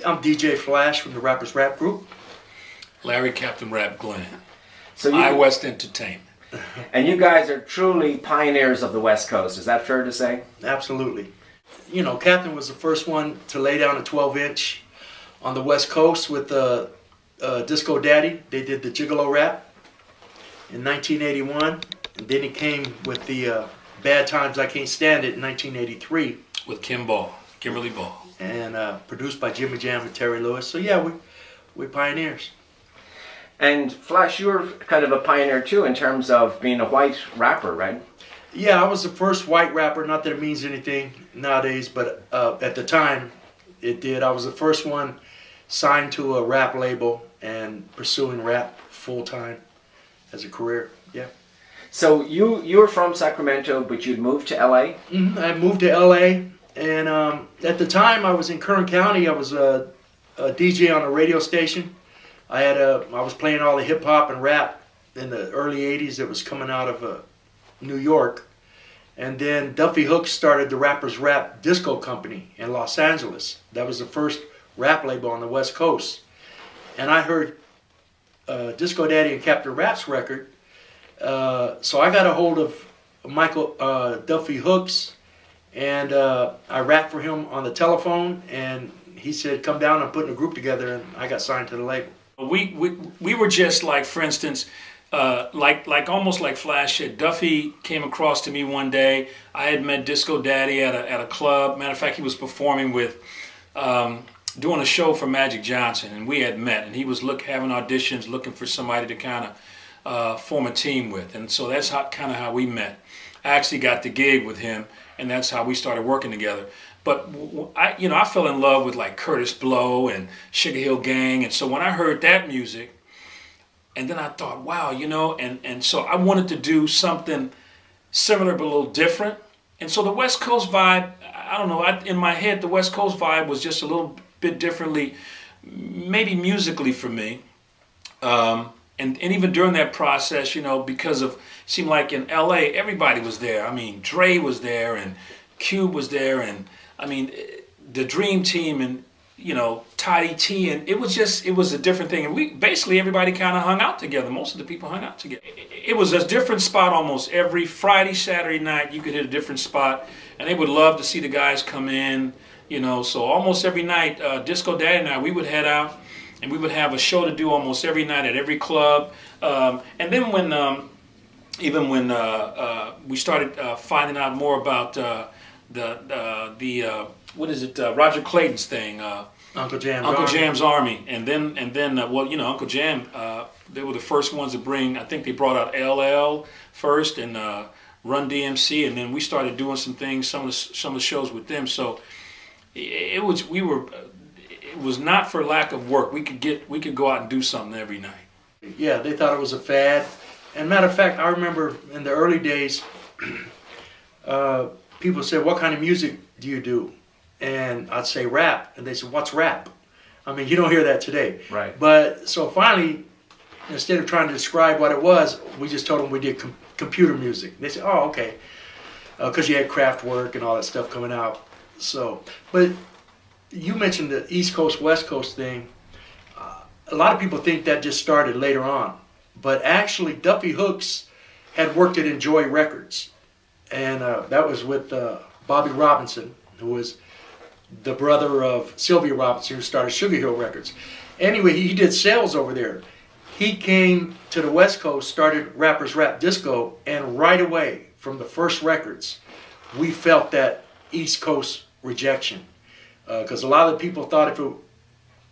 I'm DJ Flash from the Rappers Rap Group. Larry Captain Rapp Glenn. So iWest Entertainment. And you guys are truly pioneers of the West Coast. Is that fair to say? Absolutely. You know, Captain was the first one to lay down a 12-inch on the West Coast with Disco Daddy. They did the Gigolo rap in 1981. And then he came with the Bad Times I Can't Stand It in 1983. With Kimberly Ball. And produced by Jimmy Jam and Terry Lewis. So yeah, we're pioneers. And Flash, you're kind of a pioneer too in terms of being a white rapper, right? Yeah, I was the first white rapper. Not that it means anything nowadays, but at the time it did. I was the first one signed to a rap label and pursuing rap full time as a career. Yeah. So you were from Sacramento, but you'd moved to LA? I moved to LA, and at the time I was in Kern County. I was a DJ on a radio station. I was playing all the hip hop and rap in the early '80s that was coming out of New York, and then Duffy Hooks started the Rappers Rap Disco Company in Los Angeles. That was the first rap label on the West Coast, and I heard Disco Daddy and Captain Rapp's record, so I got a hold of Michael Duffy Hooks, and I rapped for him on the telephone, and he said, "Come down, I'm putting a group together," and I got signed to the label. We were just like, for instance, like almost like Flash said. Duffy came across to me one day. I had met Disco Daddy at a club. Matter of fact, he was performing with, doing a show for Magic Johnson, and we had met. And he was having auditions, looking for somebody to kind of form a team with. And so that's kind of how we met. I actually got the gig with him, and that's how we started working together. But I fell in love with like Curtis Blow and Sugar Hill Gang, and so when I heard that music, and then I thought, wow, and so I wanted to do something similar but a little different. And so the West Coast vibe, I don't know, in my head the West Coast vibe was just a little bit differently, maybe musically for me. And even during that process, because it seemed like in LA everybody was there. I mean, Dre was there and Cube was there, and I mean, the Dream Team, and Toddy T, and it was a different thing. And everybody kind of hung out together. Most of the people hung out together. It was a different spot almost every Friday, Saturday night. You could hit a different spot, and they would love to see the guys come in. So almost every night, Disco Daddy and I, we would head out, and we would have a show to do almost every night at every club. And then when we started finding out more about Roger Clayton's thing, Uncle Jam's Uncle Army. Jam's Army, and then Uncle Jam, they were the first ones to bring. I think they brought out LL first and Run DMC, and then we started doing some things, some of the shows with them. So it was not for lack of work. We could go out and do something every night. Yeah, they thought it was a fad. And matter of fact, I remember in the early days, people said, "What kind of music do you do?" And I'd say rap. And they said, "What's rap?" I mean, you don't hear that today. Right. But so finally, instead of trying to describe what it was, we just told them we did computer music. And they said, "Oh, okay." Because you had Kraftwerk and all that stuff coming out. So, but you mentioned the East Coast, West Coast thing. A lot of people think that just started later on. But actually, Duffy Hooks had worked at Enjoy Records. And that was with Bobby Robinson, who was the brother of Sylvia Robinson, who started Sugar Hill Records. Anyway, he did sales over there. He came to the West Coast, started Rappers Rap Disco, and right away, from the first records, we felt that East Coast rejection. Because a lot of the people thought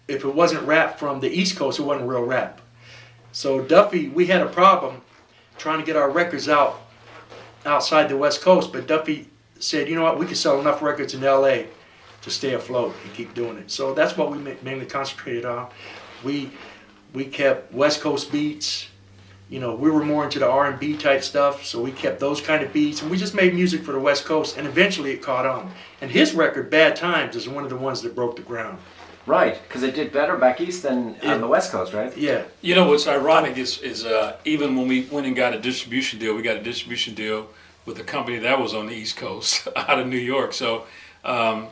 if it wasn't rap from the East Coast, it wasn't real rap. So Duffy, we had a problem trying to get our records out outside the West Coast, but Duffy said, "You know what, we can sell enough records in LA to stay afloat and keep doing it." So that's what we mainly concentrated on. We kept West Coast beats. We were more into the R&B type stuff, so we kept those kind of beats, and we just made music for the West Coast, and eventually it caught on. And his record, Bad Times, is one of the ones that broke the ground. Right, because it did better back east than on the West Coast, right? Yeah. What's ironic is even when we went and got a distribution deal, we got a distribution deal with a company that was on the East Coast out of New York. So, that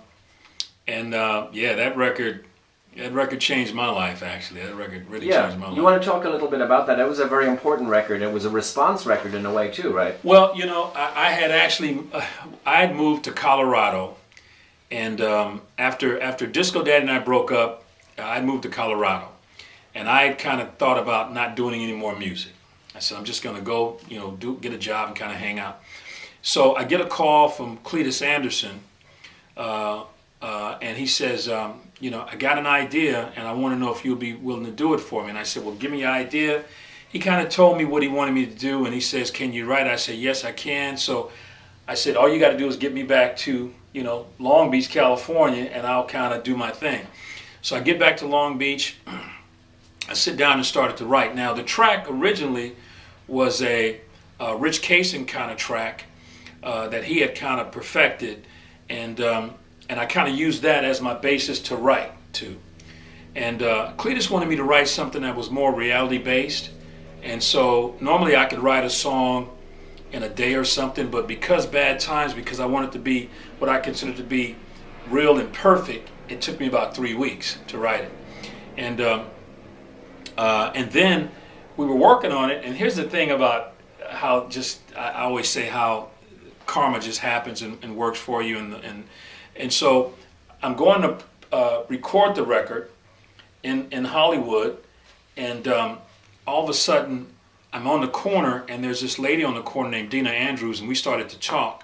record, That record changed my life, actually. That record really Yeah, changed my life. you want to talk a little bit about that? It was a very important record. It was a response record in a way too, right? Well, you know, I had actually, I had moved to Colorado, and after Disco Daddy and I broke up, I moved to Colorado, and I kind of thought about not doing any more music. I said, I'm just going to go, you know, get a job and kind of hang out. So I get a call from Cletus Anderson, and he says, you know, I got an idea, and I want to know if you'll be willing to do it for me. And I said, well, give me your idea. He kind of told me what he wanted me to do, and he says, can you write? I said, yes, I can. So I said, all you got to do is get me back to, you know, Long Beach, California, and I'll kind of do my thing. So I get back to Long Beach. I sit down and started to write. Now, the track originally was a Rich Kaysen kind of track that he had kind of perfected, and I kind of used that as my basis to write to. And Cletus wanted me to write something that was more reality-based, and so normally I could write a song in a day or something, but because Bad Times, because I wanted to be what I consider to be real and perfect, it took me about 3 weeks to write it. And then we were working on it, and here's the thing about how just, I always say how karma just happens and works for you, and so I'm going to record the record in Hollywood, and all of a sudden I'm on the corner, and there's this lady on the corner named Dina Andrews, and we started to talk.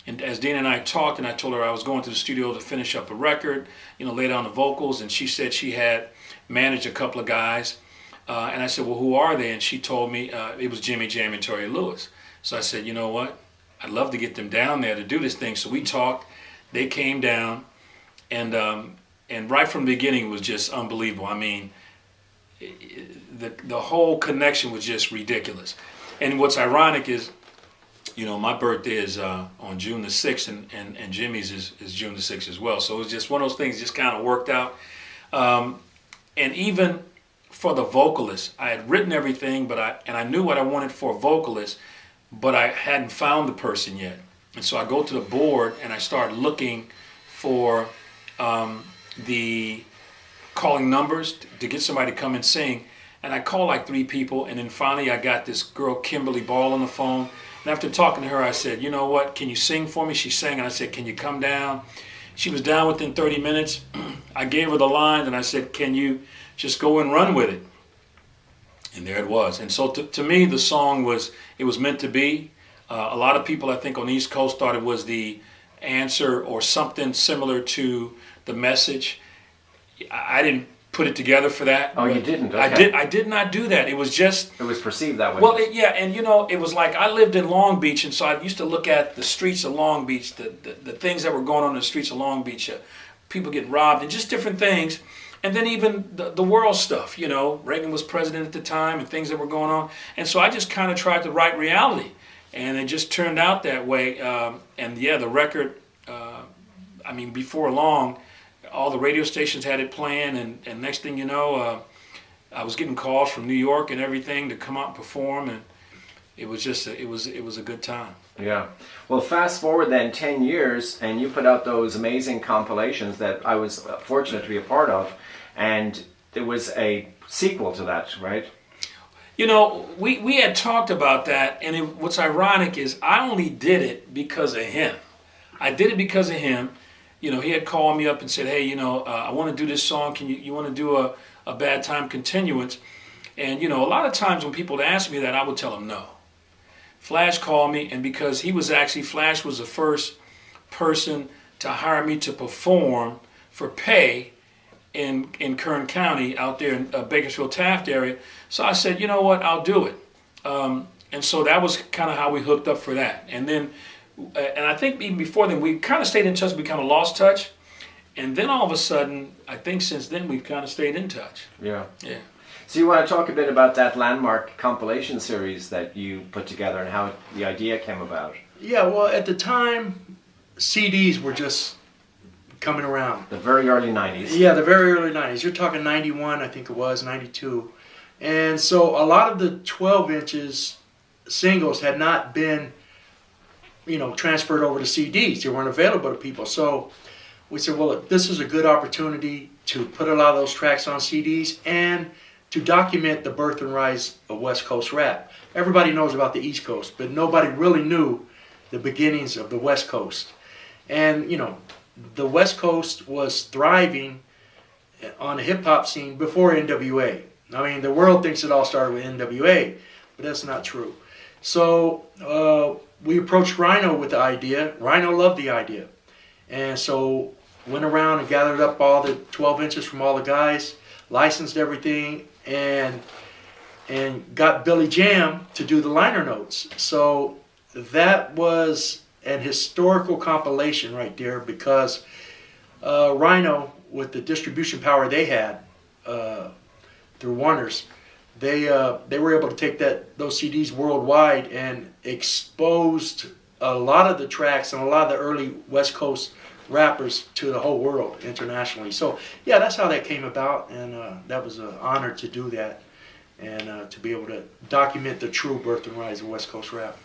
And as Dina and I talked, and I told her I was going to the studio to finish up a record, you know, lay down the vocals, and she said she had managed a couple of guys. And I said, well, who are they? And she told me it was Jimmy Jam and Terry Lewis. So I said, you know what? I'd love to get them down there to do this thing. So we talked. They came down, and right from the beginning it was just unbelievable. I mean, the whole connection was just ridiculous. And what's ironic is, you know, my birthday is on June the 6th, and Jimmy's is June the 6th as well. So it was just one of those things just kind of worked out. And even for the vocalist, I had written everything, but I knew what I wanted for a vocalist, but I hadn't found the person yet. And so I go to the board and I start looking for the calling numbers to get somebody to come and sing. And I called like 3 people, and then finally I got this girl, Kimberly Ball, on the phone. And after talking to her, I said, you know what, can you sing for me? She sang, and I said, can you come down? She was down within 30 minutes. I gave her the lines, and I said, can you just go and run with it? And there it was. And so to me, the song was meant to be. A lot of people, I think, on the East Coast thought it was the answer or something similar to The Message. I didn't put it together for that. Oh, you didn't? Okay. I did not do that. It was just... It was perceived that way. Well, yeah, and you know, it was like I lived in Long Beach, and so I used to look at the streets of Long Beach, the things that were going on in the streets of Long Beach, people getting robbed, and just different things. And then even the world stuff, you know, Reagan was president at the time and things that were going on. And so I just kind of tried to write reality. And it just turned out that way. And yeah, the record, I mean, before long, all the radio stations had it playing. And next thing you know, I was getting calls from New York and everything to come out and perform. And it was just, it was a good time. Yeah. Well, fast forward then 10 years, and you put out those amazing compilations that I was fortunate to be a part of. And there was a sequel to that, right? You know, we had talked about that, and what's ironic is I only did it because of him. I did it because of him. You know, he had called me up and said, hey, you know, I want to do this song. Can you want to do a Bad Time continuance? And, you know, a lot of times when people ask me that, I would tell them no. Flash called me, and because Flash was the first person to hire me to perform for pay in Kern County out there in Bakersfield Taft area. So I said, you know what, I'll do it. And so that was kind of how we hooked up for that. And then, and I think even before then, we kind of stayed in touch. We kind of lost touch. And then all of a sudden, I think since then, we've kind of stayed in touch. Yeah. Yeah. So you want to talk a bit about that landmark compilation series that you put together and how the idea came about? Yeah, well, at the time, CDs were just coming around. The very early 90s. Yeah, the very early 90s. You're talking 91, I think it was, 92. And so a lot of the 12 inches singles had not been, you know, transferred over to CDs. They weren't available to people. So we said, well, this is a good opportunity to put a lot of those tracks on CDs and to document the birth and rise of West Coast rap. Everybody knows about the East Coast, but nobody really knew the beginnings of the West Coast. And, you know, the West Coast was thriving on the hip-hop scene before NWA. I mean, the world thinks it all started with NWA, but that's not true. So we approached Rhino with the idea. Rhino loved the idea. And so went around and gathered up all the 12 inches from all the guys, licensed everything, and got Billy Jam to do the liner notes. So that was an historical compilation right there, because Rhino, with the distribution power they had through Warner's, they were able to take those CDs worldwide and exposed a lot of the tracks and a lot of the early West Coast rappers to the whole world internationally. So yeah, that's how that came about, and that was an honor to do that and to be able to document the true birth and rise of West Coast rap.